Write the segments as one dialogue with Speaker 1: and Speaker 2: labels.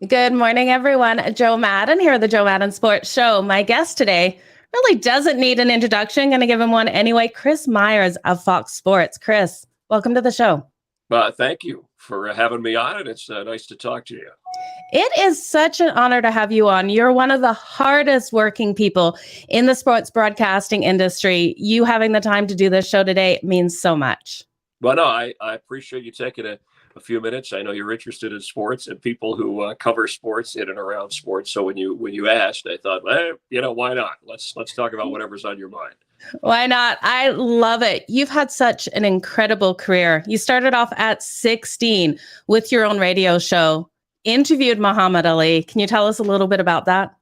Speaker 1: Good morning, everyone. Joe Madden here at the Joe Madden Sports Show. My guest today really doesn't need an introduction. Going to give him one anyway. Chris Myers of Fox Sports. Chris, welcome to the show.
Speaker 2: Thank you for having me on, and it's nice to talk to you.
Speaker 1: It is such an honor to have you on. You're one of the hardest working people in the sports broadcasting industry. You having the time to do this show today means so much.
Speaker 2: Well, no, I appreciate you taking a few minutes. I know you're interested in sports and people who cover sports in and around sports. So when you asked, I thought, well, why not? Let's talk about whatever's on your mind.
Speaker 1: Why not? I love it. You've had such an incredible career. You started off at 16 with your own radio show, interviewed Muhammad Ali. Can you tell us a little bit about that?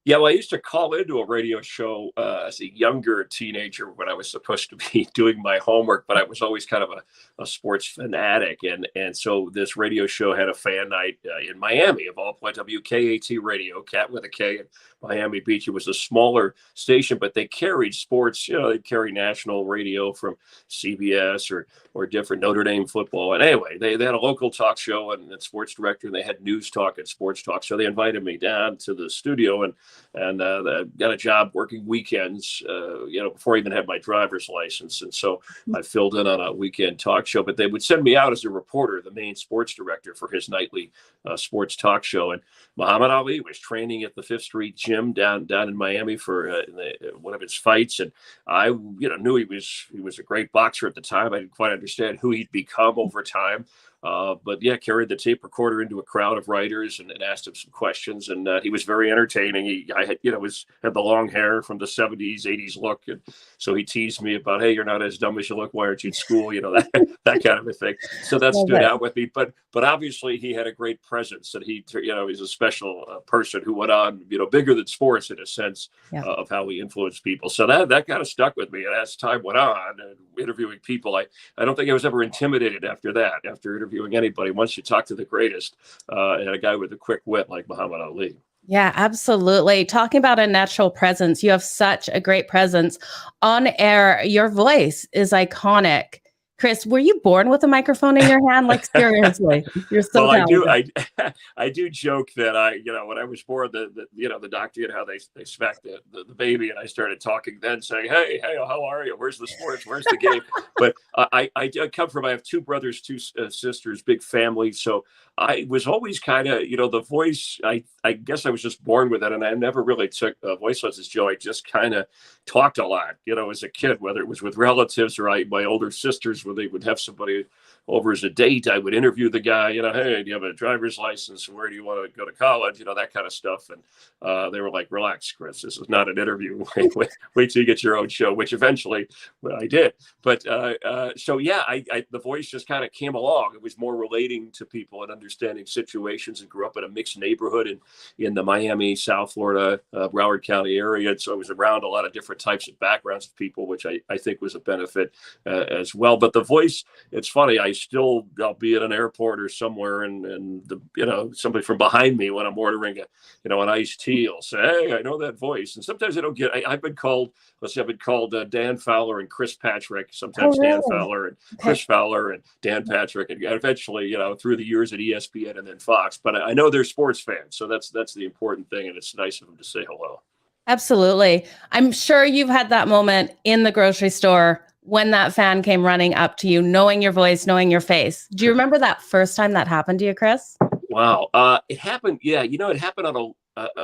Speaker 2: Yeah, well, I used to call into a radio show as a younger teenager when I was supposed to be doing my homework, but I was always kind of a sports fanatic. And so this radio show had a fan night in Miami, of all places, WKAT Radio, Cat with a K in Miami Beach. It was a smaller station, but they carried sports. They'd carry national radio from CBS or different Notre Dame football. And anyway, they had a local talk show and a sports director, and they had news talk and sports talk. So they invited me down to the studio and got a job working weekends, before I even had my driver's license. And so I filled in on a weekend talk show, but they would send me out as a reporter, the main sports director for his nightly sports talk show. And Muhammad Ali was training at the Fifth Street Gym down in Miami for one of his fights. And I, knew he was a great boxer at the time. I didn't quite understand who he'd become over time. But yeah, carried the tape recorder into a crowd of writers and asked him some questions, and he was very entertaining. I had the long hair from the 70s, 80s look, and so he teased me about, hey, you're not as dumb as you look. Why aren't you in school? That kind of a thing. So that stood out with me. But obviously he had a great presence, and he's a special person who went on, bigger than sports in a sense of how he influenced people. So that kind of stuck with me. And as time went on, and interviewing people, I don't think I was ever intimidated after that. After interviewing anybody, once you talk to the greatest, and a guy with a quick wit like Muhammad Ali.
Speaker 1: Yeah, absolutely. Talking about a natural presence, you have such a great presence on air. Your voice is iconic. Chris, were you born with a microphone in your hand? Like, seriously, you're so talented.
Speaker 2: I do joke that when I was born, the doctor, how they smacked the baby, and I started talking then, saying, hey, how are you? Where's the sports? Where's the game? But I have two brothers, two sisters, big family. So I was always kind of, the voice, I guess I was just born with it, and I never really took voice lessons, Joe. I just kind of talked a lot, as a kid, whether it was with relatives or my older sisters, where they would have somebody over as a date. I would interview the guy, hey, do you have a driver's license? Where do you want to go to college? That kind of stuff. And they were like, relax, Chris, this is not an interview. Wait till you get your own show, which eventually I did. But so, yeah, the voice just kind of came along. It was more relating to people and understanding situations, and grew up in a mixed neighborhood in the Miami, South Florida, Broward County area. So I was around a lot of different types of backgrounds of people, which I think was a benefit as well. But the voice, it's funny, I'll be at an airport or somewhere, and somebody from behind me, when I'm ordering an iced tea, will say, hey, I know that voice. And sometimes I don't get, I've been called Dan Fowler and Chris Patrick, sometimes Dan Fowler and Chris Fowler and Dan Patrick, and eventually, through the years at ESPN and then Fox. But I know they're sports fans, so that's the important thing, and it's nice of them to say hello.
Speaker 1: Absolutely. I'm sure you've had that moment in the grocery store when that fan came running up to you, knowing your voice, knowing your face. Do you remember that first time that happened to you, Chris?
Speaker 2: Wow. It happened. Yeah. It happened on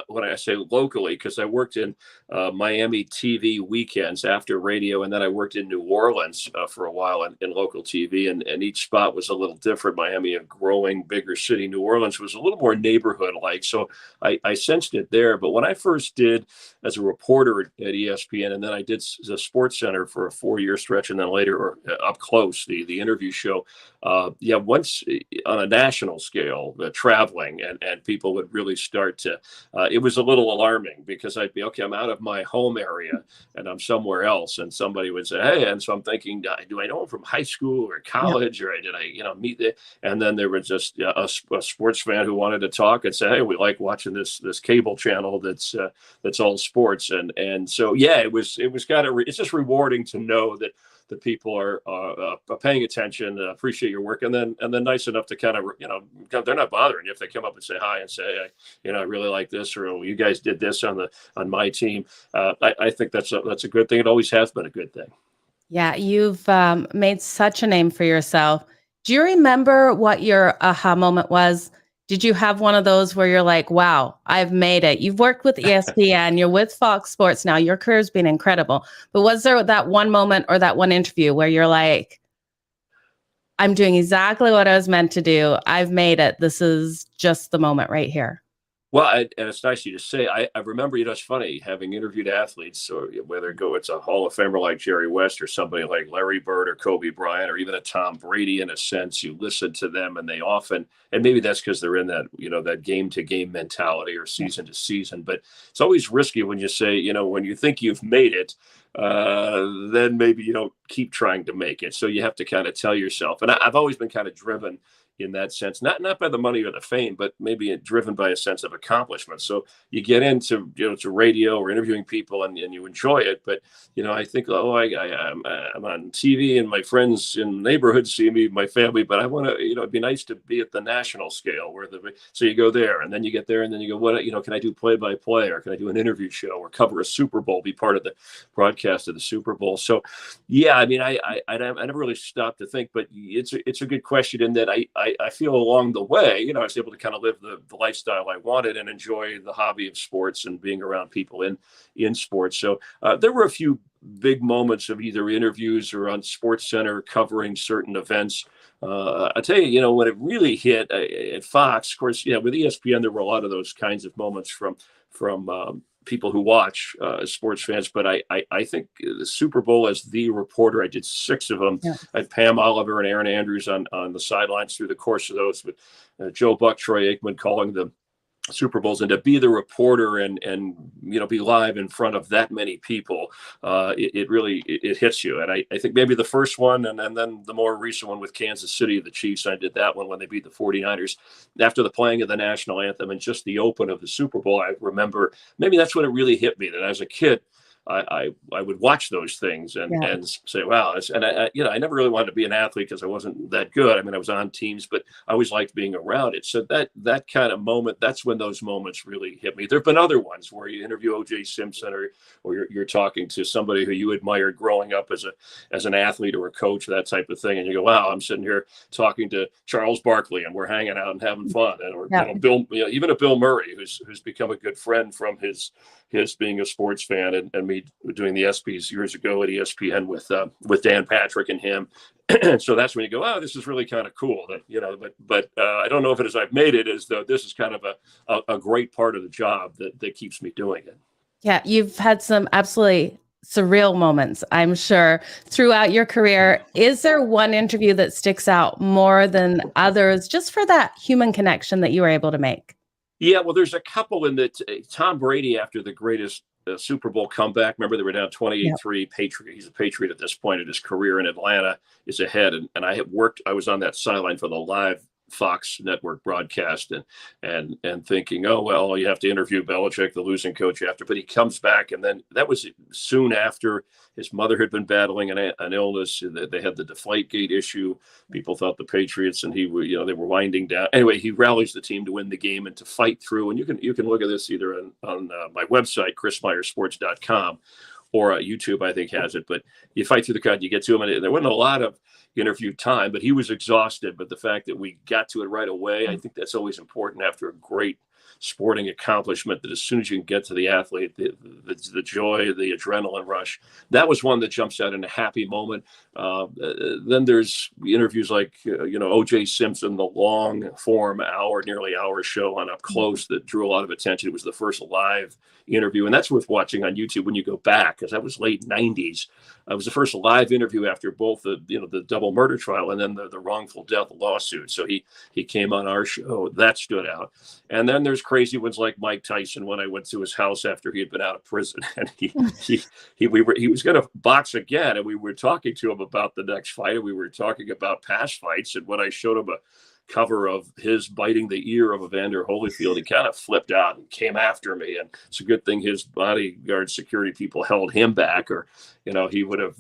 Speaker 2: when I say locally, because I worked in Miami TV weekends after radio, and then I worked in New Orleans for a while in local TV, and each spot was a little different. Miami, a growing, bigger city. New Orleans was a little more neighborhood-like, so I sensed it there. But when I first did as a reporter at ESPN, and then I did the Sports Center for a 4-year stretch, and then later Up Close, the interview show, once on a national scale, traveling, and people would really start to, it was a little alarming, because I'd be, okay, I'm out of my home area and I'm somewhere else, and somebody would say, hey, and so I'm thinking, do I know him from high school or college, or did I, meet the, and then there was just a sports fan who wanted to talk and say, hey, we like watching this cable channel that's all sports, and so yeah, it was kind of, it's just rewarding to know that that people are paying attention, appreciate your work, and then nice enough to kind of, they're not bothering you if they come up and say hi and say, hey, I really like this, or oh, you guys did this on my team. I think that's a good thing. It always has been a good thing.
Speaker 1: Yeah, you've made such a name for yourself. Do you remember what your aha moment was? Did you have one of those where you're like, wow, I've made it? You've worked with ESPN, you're with Fox Sports now, your career's been incredible. But was there that one moment or that one interview where you're like, I'm doing exactly what I was meant to do. I've made it. This is just the moment right here.
Speaker 2: Well, and it's nice of you to say. I remember, it's funny, having interviewed athletes, or whether it's a Hall of Famer like Jerry West or somebody like Larry Bird or Kobe Bryant or even a Tom Brady, in a sense, you listen to them and they often, and maybe that's because they're in that, that game to game mentality or season to season, but it's always risky when you say, when you think you've made it, then maybe you don't keep trying to make it. So you have to kind of tell yourself, and I've always been kind of driven in that sense, not by the money or the fame, but maybe driven by a sense of accomplishment. So you get into to radio or interviewing people, and you enjoy it. But I think, I'm on TV and my friends in the neighborhood see me, my family, but I want to, it'd be nice to be at the national scale so you go there, and then you get there, and then you go, what, can I do play by play, or can I do an interview show, or cover a Super Bowl, be part of the broadcast of the Super Bowl? So yeah, I mean, I never really stopped to think, but it's a good question in that I feel along the way, I was able to kind of live the lifestyle I wanted and enjoy the hobby of sports and being around people in sports. So there were a few big moments of either interviews or on Sports Center covering certain events. I'll tell you, when it really hit at Fox, of course, with ESPN, there were a lot of those kinds of moments from people who watch sports fans, but I think the Super Bowl, as the reporter, I did 6 of them. Yeah. I had Pam Oliver and Aaron Andrews on the sidelines through the course of those, with Joe Buck, Troy Aikman calling the Super Bowls, and to be the reporter and be live in front of that many people, it really hits you. And I think maybe the first one, and then the more recent one with Kansas City, the Chiefs, I did that one when they beat the 49ers after the playing of the national anthem and just the open of the Super Bowl. I remember maybe that's when it really hit me, that as a kid, I would watch those things and say, wow. And I never really wanted to be an athlete because I wasn't that good. I mean, I was on teams, but I always liked being around it. So that kind of moment, that's when those moments really hit me. There've been other ones where you interview O.J. Simpson, or you're talking to somebody who you admired growing up as an athlete or a coach, that type of thing. And you go, wow, I'm sitting here talking to Charles Barkley and we're hanging out and having fun. Or Bill, even a Bill Murray, who's become a good friend from his being a sports fan, and me doing the ESPYs years ago at ESPN with Dan Patrick and him. So that's when you go, oh, this is really kind of cool. That but I don't know if it is I've made it, as though this is kind of a great part of the job that keeps me doing it. Yeah,
Speaker 1: you've had some absolutely surreal moments, I'm sure, throughout your career. Is there one interview that sticks out more than others, just for that human connection that you were able to make?
Speaker 2: Yeah, well, there's a couple in that. Tom Brady, after the greatest Super Bowl comeback, remember they were down 28-3. Patriot. He's a Patriot at this point in his career in Atlanta, is ahead. And I was on that sideline for the live Fox network broadcast, and thinking, oh, well, you have to interview Belichick, the losing coach, after. But he comes back, and then that was soon after his mother had been battling an illness. They had the Deflategate issue. People thought the Patriots and they were winding down. Anyway, he rallies the team to win the game and to fight through. And you can look at this either on my website, chrismyersports.com, or YouTube, I think, has it. But you fight through the crowd, you get to him, and there wasn't a lot of interview time, but he was exhausted. But the fact that we got to it right away, I think that's always important after a great sporting accomplishment, that as soon as you can get to the athlete, the joy, the adrenaline rush, that was one that jumps out in a happy moment. Then there's interviews like, O.J. Simpson, the long form nearly hour show on Up Close that drew a lot of attention. It was the first live interview, and that's worth watching on YouTube when you go back, because that was late 90s. It was the first live interview after both the double murder trial and then the wrongful death lawsuit. So he came on our show. That stood out. And then there's crazy ones like Mike Tyson, when I went to his house after he had been out of prison, and he was going to box again, and we were talking to him about the next fight, and we were talking about past fights. And when I showed him a cover of his biting the ear of Evander Holyfield, he kind of flipped out and came after me. And it's a good thing his bodyguard security people held him back, or he would have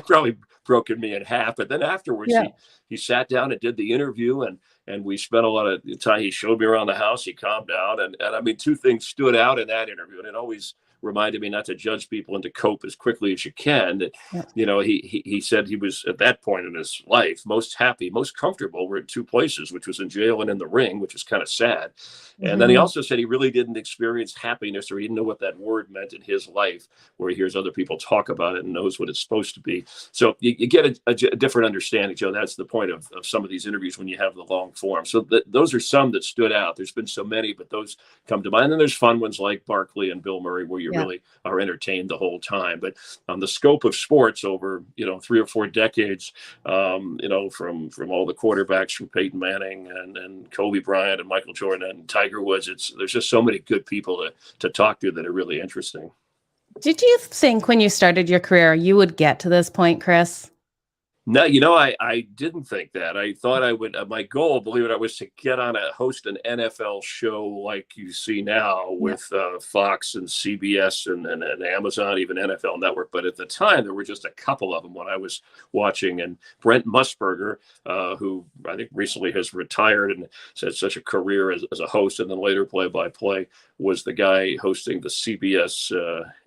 Speaker 2: probably broken me in half. But then afterwards,
Speaker 1: Yeah.
Speaker 2: he sat down and did the interview, and we spent a lot of time. He showed me around the house. He calmed down, and I mean, two things stood out in that interview, and it always reminded me not to judge people and to cope as quickly as you can. That,
Speaker 1: Yeah.
Speaker 2: he said he was at that point in his life most happy, most comfortable. We're in two places, which was in jail and in the ring, which is kind of sad. And then he also said he really didn't experience happiness, or he didn't know what that word meant in his life, where he hears other people talk about it and knows what it's supposed to be. So you get a different understanding, Joe. That's the point of some of these interviews when you have the long form. So those are some that stood out. There's been so many, but those come to mind. And then there's fun ones like Barkley and Bill Murray, where you really are entertained the whole time. But the scope of sports over 3 or 4 decades, from all the quarterbacks from Peyton Manning and Kobe Bryant and Michael Jordan and Tiger Woods, there's just so many good people to talk to that are really interesting.
Speaker 1: Did you think when you started your career you would get to this point, Chris?
Speaker 2: No, I didn't think that. I thought I would. My goal, believe it or not, was to get on host an NFL show like you see now with Fox and CBS and Amazon, even NFL Network. But at the time, there were just a couple of them when I was watching. And Brent Musburger, who I think recently has retired and had such a career as a host and then later play-by-play, was the guy hosting the CBS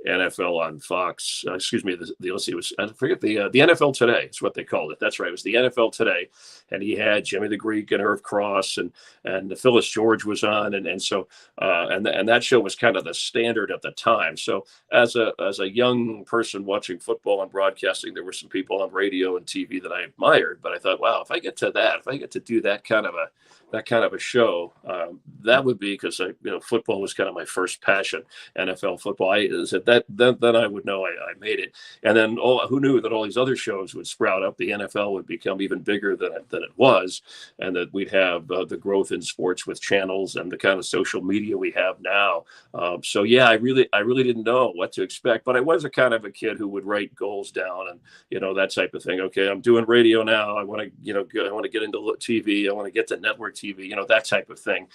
Speaker 2: NFL on Fox. Excuse me, let's see, I forget the NFL Today is what they called it. That's right. It was the NFL Today, and he had Jimmy the Greek and Irv Cross and Phyllis George was on, and so that show was kind of the standard at the time. So as a young person watching football and broadcasting, there were some people on radio and TV that I admired, but I thought, wow, if I get to do that kind of a show, that would be, because football was kind of my first passion, NFL football. I said that then I would know I made it. And then who knew that all these other shows would sprout up? The NFL would become even bigger than it was, and that we'd have the growth in sports with channels and the kind of social media we have now. So yeah, I really didn't know what to expect, but I was a kind of a kid who would write goals down and that type of thing. Okay, I'm doing radio now. I want to I want to get into TV. I want to get to network TV. That type of thing.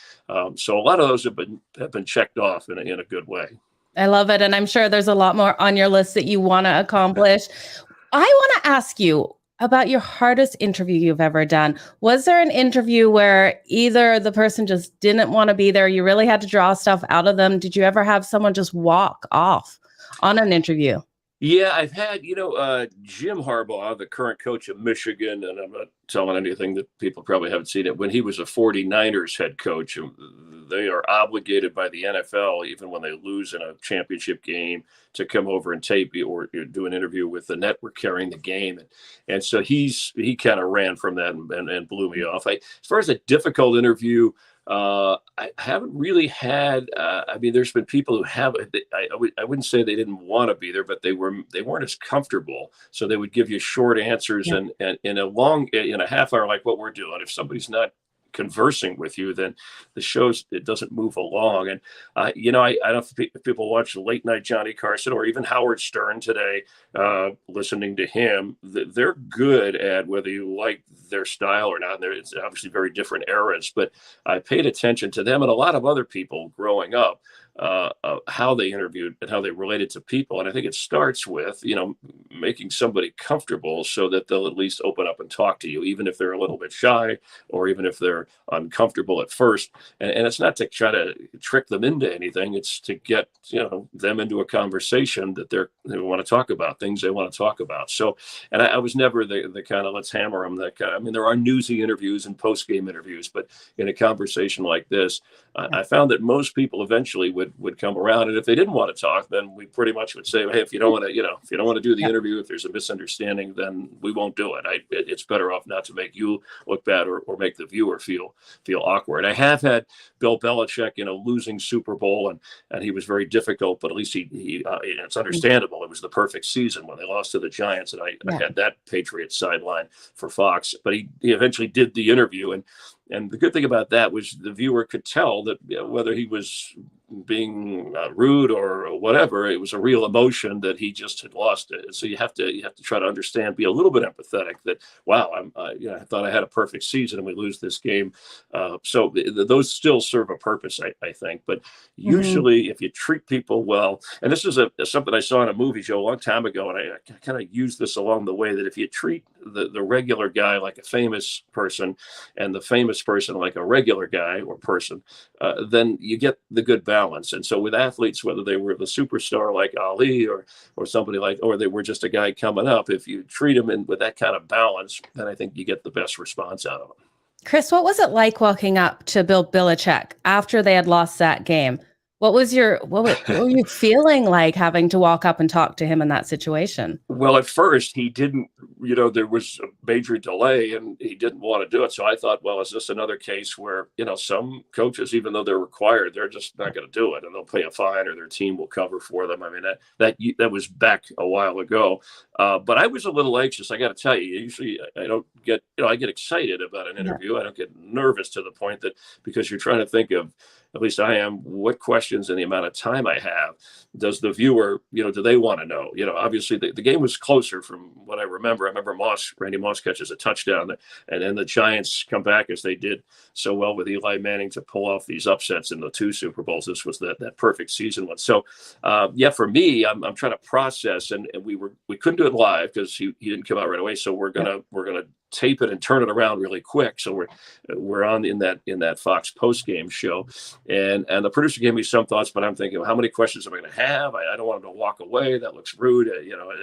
Speaker 2: So a lot of those have been checked off in a good way.
Speaker 1: I love it. And I'm sure there's a lot more on your list that you want to accomplish. I want to ask you about your hardest interview you've ever done. Was there an interview where either the person just didn't want to be there, you really had to draw stuff out of them? Did you ever have someone just walk off on an interview?
Speaker 2: Yeah, I've had, Jim Harbaugh, the current coach of Michigan, and I'm not telling anything that people probably haven't seen it. When he was a 49ers head coach, they are obligated by the NFL, even when they lose in a championship game, to come over and tape or do an interview with the network carrying the game. And so he kind of ran from that and blew me off. As far as a difficult interview, I haven't really had. There's been people who have. I wouldn't say they didn't want to be there, but they weren't as comfortable. So they would give you short answers, and in a half hour, like what we're doing. If somebody's not conversing with you, then it doesn't move along. And I don't know if people watch late night Johnny Carson or even Howard Stern today, listening to him, they're good at, whether you like their style or not. It's obviously very different eras, but I paid attention to them and a lot of other people growing up, how they interviewed and how they related to people. And I think it starts with, making somebody comfortable so that they'll at least open up and talk to you, even if they're a little bit shy or even if they're uncomfortable at first. And it's not to try to trick them into anything. It's to get, them into a conversation that they want to talk about, things they want to talk about. So, and I was never the kind of let's hammer them, that kind of, there are newsy interviews and post-game interviews, but in a conversation like this, I found that most people eventually would come around, and if they didn't want to talk, then we pretty much would say, hey, if you don't want to do the interview, if there's a misunderstanding, then we won't do it. It's better off not to make you look bad or make the viewer feel awkward. I have had Bill Belichick, losing Super Bowl, and he was very difficult, but at least it's understandable. It was the perfect season when they lost to the Giants, and I had that Patriots sideline for Fox, but he eventually did the interview, and And the good thing about that was the viewer could tell that, whether he was being rude or whatever, it was a real emotion that he just had lost it. So you have to try to understand, be a little bit empathetic that, wow, I thought I had a perfect season and we lose this game. So those still serve a purpose, I think. But usually, if you treat people well, and this is something I saw in a movie, Joe, a long time ago, and I kind of used this along the way, that if you treat the regular guy like a famous person and the famous person like a regular guy or person, then you get the good balance. And so with athletes, whether they were the superstar like Ali or somebody like, or they were just a guy coming up, if you treat them with that kind of balance, then I think you get the best response out of them.
Speaker 1: Chris, what was it like walking up to Bill Belichick after they had lost that game? What were you feeling like having to walk up and talk to him in that situation?
Speaker 2: Well, at first he didn't, there was a major delay and he didn't want to do it. So I thought, well, is this another case where, some coaches, even though they're required, they're just not going to do it and they'll pay a fine or their team will cover for them. I mean, that was back a while ago. But I was a little anxious. I got to tell you, usually I don't get, I get excited about an interview. I don't get nervous to the point that, because you're trying to think of, at least I am, what questions and the amount of time I have, does the viewer, do they want to know? Obviously the game was closer from what I remember. I remember Randy Moss catches a touchdown, and then the Giants come back, as they did so well with Eli Manning, to pull off these upsets in the 2 Super Bowls. This was that perfect season one. So for me, I'm trying to process, and we couldn't do it live because he didn't come out right away. So we're gonna tape it and turn it around really quick. So we're on in that Fox post game show, and the producer gave me some thoughts, but I'm thinking, well, how many questions am I going to have? I don't want him to walk away. That looks rude,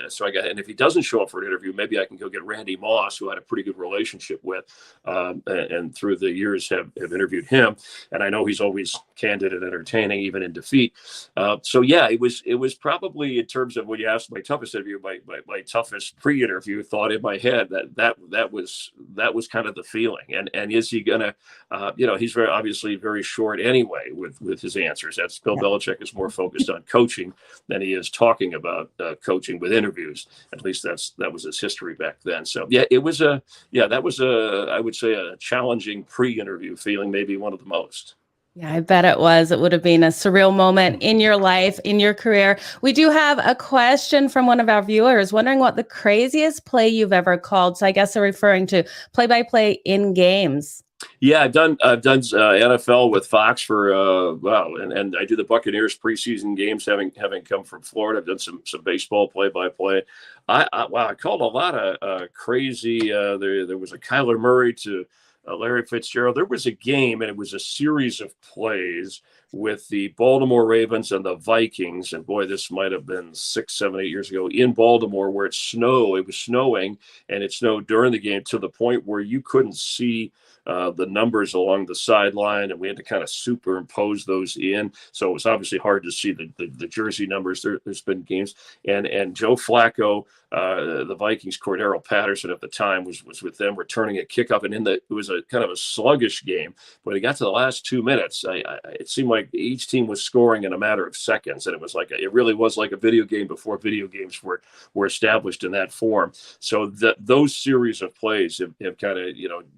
Speaker 2: So and if he doesn't show up for an interview, maybe I can go get Randy Moss, who I had a pretty good relationship with, and through the years have interviewed him, and I know he's always candid and entertaining, even in defeat. It was probably, in terms of when you asked my toughest interview, my toughest pre-interview thought in my head that was kind of the feeling. And is he gonna, he's obviously very short anyway with his answers. That's Bill Belichick is more focused on coaching than he is talking about coaching with interviews. At least that was his history back then. So that was I would say a challenging pre-interview feeling, maybe one of the most.
Speaker 1: Yeah, I bet it was. It would have been a surreal moment in your life, in your career. We do have a question from one of our viewers wondering what the craziest play you've ever called. So I guess they're referring to play-by-play in games.
Speaker 2: Yeah, I've done NFL with Fox for and I do the Buccaneers preseason games, having come from Florida. I've done some baseball play-by-play. I called a lot of crazy. There was a Kyler Murray to Larry Fitzgerald. There was a game, and it was a series of plays with the Baltimore Ravens and the Vikings. And boy, this might have been 6, 7, 8 years ago in Baltimore, where it was snowing, and it snowed during the game to the point where you couldn't see the numbers along the sideline, and we had to kind of superimpose those in. So it was obviously hard to see the jersey numbers. There's been games, and Joe Flacco, the Vikings, Cordero Patterson at the time was with them returning a kickoff, and it was a kind of a sluggish game. When it got to the last 2 minutes, it seemed like each team was scoring in a matter of seconds, and it really was like a video game before video games were established in that form. So those series of plays have kind of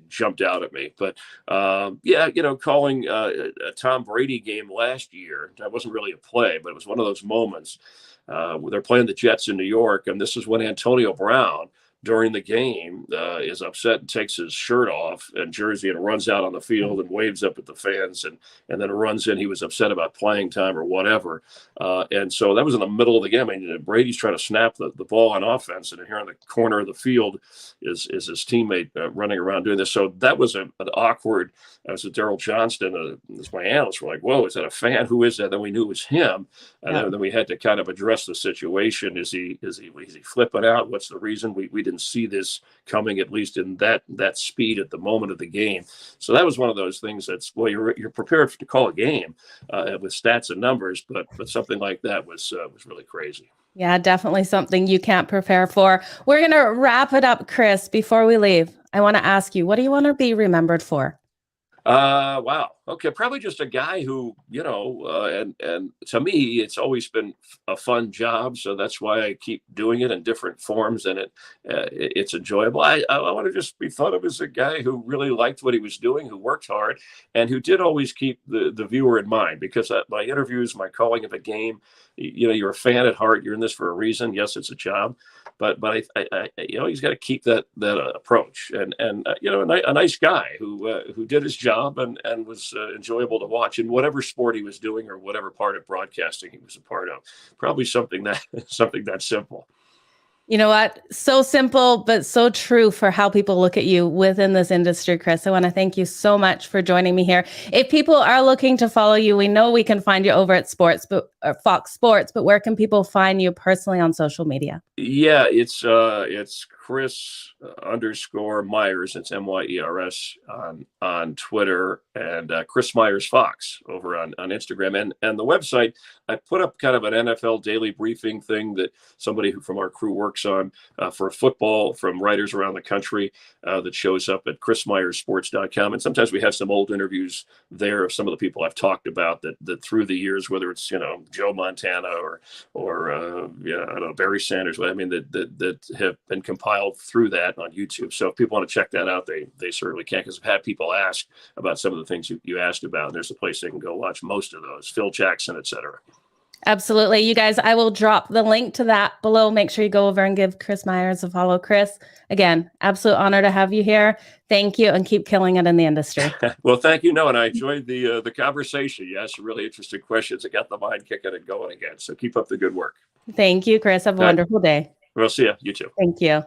Speaker 2: jumped out at me. But calling a Tom Brady game last year, that wasn't really a play, but it was one of those moments where they're playing the Jets in New York, and this is when Antonio Brown, during the game, is upset and takes his shirt off and jersey and runs out on the field and waves up at the fans, and then runs in. He was upset about playing time or whatever. And so that was in the middle of the game. I mean, Brady's trying to snap the ball on offense, and here in the corner of the field is his teammate running around doing this. So that was an awkward. As Daryl Johnston, as my analysts were like, "Whoa, is that a fan? Who is that?" Then we knew it was him, and then we had to kind of address the situation. Is he flipping out? What's the reason? We didn't see this coming, at least in that speed at the moment of the game. So that was one of those things you're prepared to call a game with stats and numbers, but something like that was really crazy.
Speaker 1: Yeah, definitely something you can't prepare for. We're going to wrap it up, Chris. Before we leave, I want to ask you, what do you want to be remembered for?
Speaker 2: Wow. Okay. Probably just a guy who, and to me, it's always been a fun job. So that's why I keep doing it in different forms, and it's enjoyable. I want to just be thought of as a guy who really liked what he was doing, who worked hard, and who did always keep the viewer in mind. Because my interviews, my calling of a game, you're a fan at heart. You're in this for a reason. Yes, it's a job, but he's got to keep that approach, and a nice guy who did his job and was enjoyable to watch in whatever sport he was doing or whatever part of broadcasting he was a part of. Probably something that simple.
Speaker 1: You know what? So simple, but so true for how people look at you within this industry, Chris. I want to thank you so much for joining me here. If people are looking to follow you, we know we can find you over at Fox Sports, but where can people find you personally on social media?
Speaker 2: Yeah, it's Chris _Myers. It's Myers on Twitter, and Chris Myers Fox over on Instagram, and the website. I put up kind of an NFL daily briefing thing that somebody from our crew works on for football from writers around the country that shows up at chrismyersports.com. And sometimes we have some old interviews there of some of the people I've talked about that through the years, whether it's Joe Montana or I don't know, Barry Sanders. I mean that have been compiled through that on YouTube. So if people want to check that out, they certainly can, because I've had people ask about some of the things you asked about, and there's a place they can go watch most of those, Phil Jackson, etc.
Speaker 1: Absolutely. You guys, I will drop the link to that below. Make sure you go over and give Chris Myers a follow. Chris, again, absolute honor to have you here. Thank you, and keep killing it in the industry.
Speaker 2: Well, thank you. No, and I enjoyed the conversation. You asked some really interesting questions. It got the mind kicking and going again. So keep up the good work.
Speaker 1: Thank you, Chris. Have a wonderful day.
Speaker 2: We'll see you. You too.
Speaker 1: Thank you.